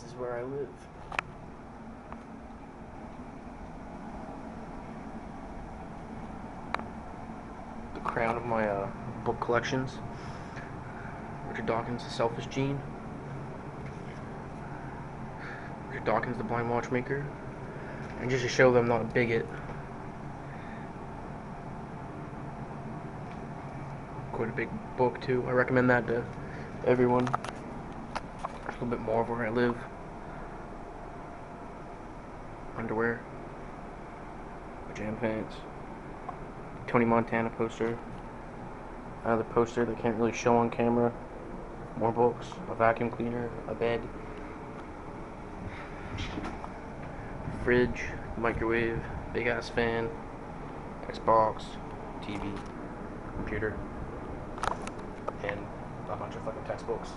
this is where I live. The crown of my book collections. Richard Dawkins, The Selfish Gene. Richard Dawkins, The Blind Watchmaker. And just to show that I'm not a bigot. Quite a big book too. I recommend that to everyone. A little bit more of where I live. Underwear. Pajama pants. Tony Montana poster. Another poster that can't really show on camera. More books. A vacuum cleaner. A bed. Fridge. Microwave. Big ass fan. Xbox. TV. Computer. And a bunch of fucking textbooks.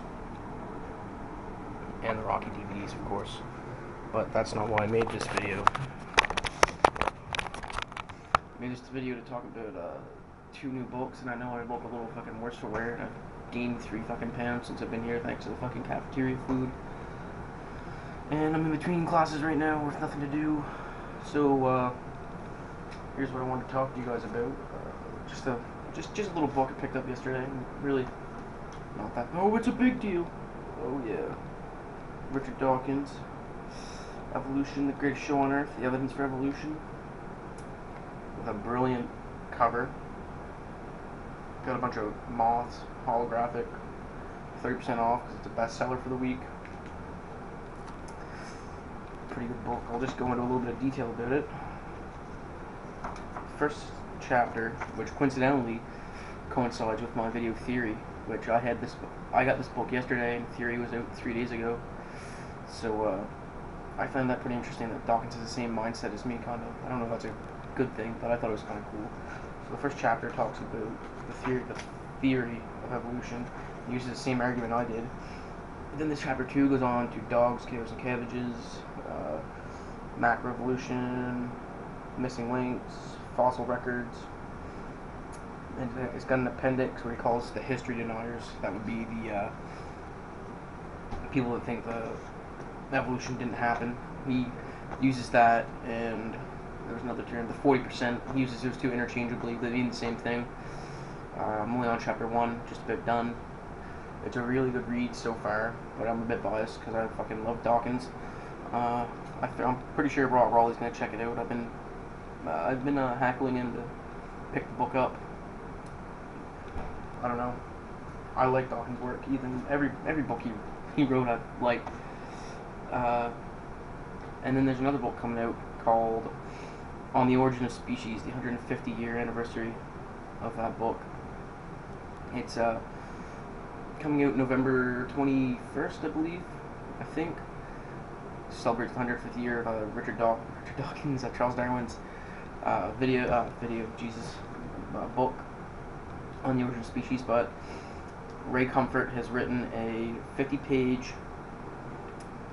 And the Rocky DVDs, of course. But that's not why I made this video. I made this video to talk about 2 new books, and I know I look a little fucking worse for wear. I've gained 3 fucking pounds since I've been here thanks to the fucking cafeteria food. And I'm in between classes right now with nothing to do. So here's what I wanted to talk to you guys about. Just a little book I picked up yesterday. Really not that. Oh, it's a big deal. Oh yeah. Richard Dawkins. Evolution, the Greatest Show on Earth, The Evidence for Evolution. With a brilliant cover. Got a bunch of moths, holographic, 30% off because it's a bestseller for the week. Pretty good book. I'll just go into a little bit of detail about it. First chapter, which coincidentally coincides with my video Theory, which I got this book yesterday and Theory was out 3 days ago. So I find that pretty interesting that Dawkins has the same mindset as me, kind of. I don't know if that's a good thing, but I thought it was kind of cool. So the first chapter talks about the theory of evolution. It uses the same argument I did. And then this chapter 2 goes on to dogs, cows, and cabbages, macroevolution, missing links, fossil records. And it's got an appendix where he calls the history deniers. That would be the people that think the evolution didn't happen. He uses that, and there's another term, the 40%. He uses those two interchangeably. They mean the same thing. I'm only on chapter 1, just about done. It's a really good read so far, but I'm a bit biased because I fucking love Dawkins. I'm pretty sure Lawley's gonna check it out. I've been hackling him to pick the book up. I don't know. I like Dawkins' work. Even every book he wrote I liked. And then there's another book coming out called On the Origin of Species, the 150-year anniversary of that book. It's coming out November 21st, I believe. I think. Celebrates the 150th year of Richard Dawkins, Charles Darwin's book on the origin of species. But Ray Comfort has written a 50-page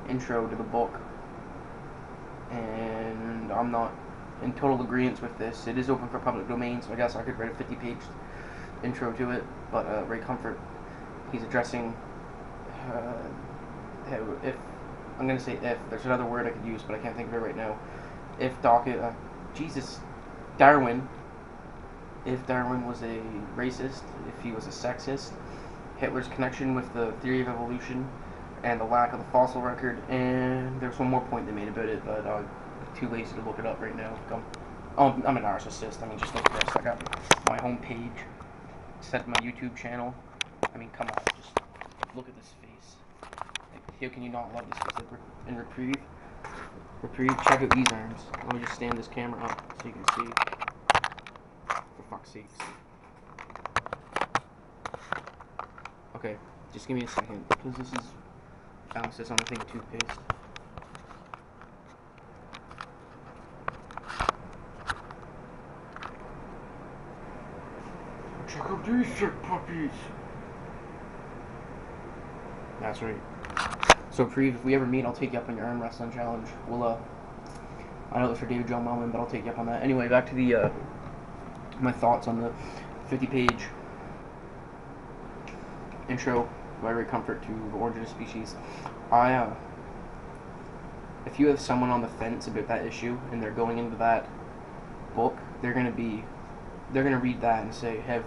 intro to the book, and I'm not in total agreement with this. It is open for public domain, so I guess I could write a 50-page intro to it. But Ray Comfort, he's addressing if I'm going to say if. There's another word I could use, but I can't think of it right now. If Darwin, if Darwin was a racist, if he was a sexist, Hitler's connection with the theory of evolution, and the lack of the fossil record, and there's one more point they made about it, but I'm too lazy to look it up right now. I'm a narcissist. I mean, just look at this. I got my home page, set my YouTube channel. I mean, come on, just look at this face. How can you not love this face? In Reprieve, check out these arms. Let me just stand this camera up so you can see. For fuck's sakes. Okay, just give me a second, because this is balance this on a thing of toothpaste. Check out these sick puppies. That's right. So, Preve, if we ever meet, I'll take you up on your arm wrestling challenge. We'll, I know that's for David John Wellman, but I'll take you up on that. Anyway, back to the, my thoughts on the 50-page intro by Ray Comfort to The Origin of Species. I if you have someone on the fence about that issue and they're going into that book, they're gonna read that and say they're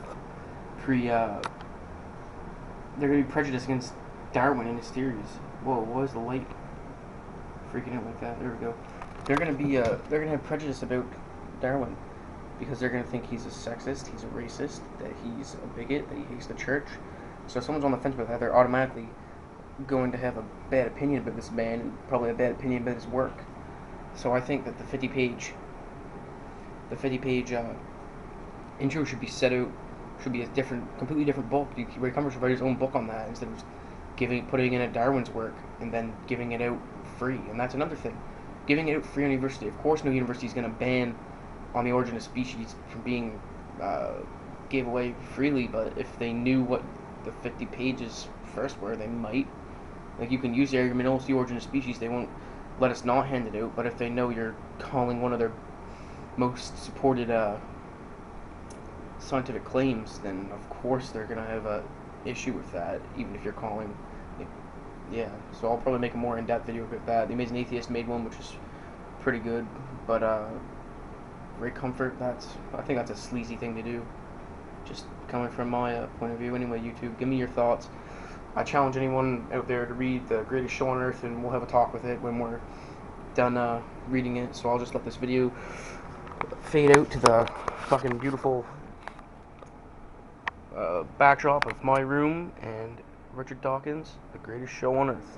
gonna be prejudiced against Darwin and his theories. Whoa, what is the light freaking out like that? There we go. They're gonna have prejudice about Darwin because they're gonna think he's a sexist, he's a racist, that he's a bigot, that he hates the church. So if someone's on the fence about that, they're automatically going to have a bad opinion about this man and probably a bad opinion about his work. So I think that the 50-page intro should be set out, should be a completely different book. Ray Cummings should write his own book on that instead of putting in a Darwin's work and then giving it out free. And that's another thing, giving it out free on university. Of course, no university is going to ban On the Origin of Species from being gave away freely, but if they knew what the 50 pages first were, they might. Like, you can use the argument, oh, it's the origin of species, they won't let us not hand it out, but if they know you're calling one of their most supported scientific claims, then of course they're going to have a issue with that, even if you're calling it, yeah. So I'll probably make a more in-depth video about that. The Amazing Atheist made one, which is pretty good, but Great Comfort, I think that's a sleazy thing to do, just coming from my point of view. Anyway, YouTube, give me your thoughts. I challenge anyone out there to read The Greatest Show on Earth, and we'll have a talk with it when we're done reading it. So I'll just let this video fade out to the fucking beautiful backdrop of my room and Richard Dawkins, The Greatest Show on Earth.